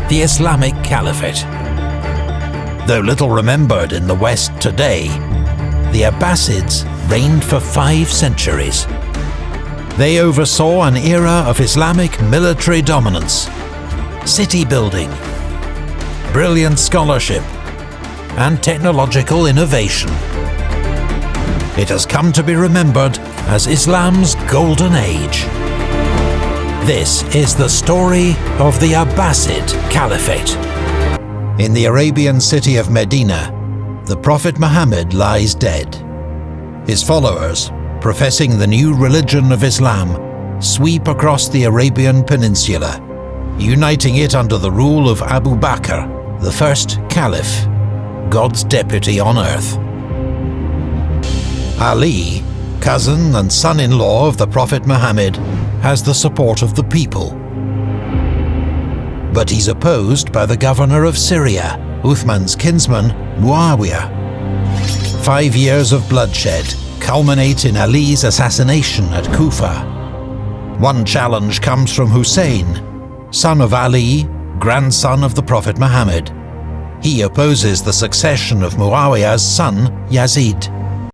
the Islamic Caliphate. Though little remembered in the West today, the Abbasids reigned for 5 centuries. They oversaw an era of Islamic military dominance, city building, brilliant scholarship, and technological innovation. It has come to be remembered as Islam's golden age. This is the story of the Abbasid Caliphate. In the Arabian city of Medina, the Prophet Muhammad lies dead. His followers, professing the new religion of Islam, sweep across the Arabian Peninsula, uniting it under the rule of Abu Bakr, the first Caliph, God's deputy on earth. Ali, cousin and son-in-law of the Prophet Muhammad, has the support of the people. But he's opposed by the governor of Syria, Uthman's kinsman, Muawiyah. 5 years of bloodshed culminate in Ali's assassination at Kufa. One challenge comes from Hussein, son of Ali, grandson of the Prophet Muhammad. He opposes the succession of Muawiyah's son, Yazid.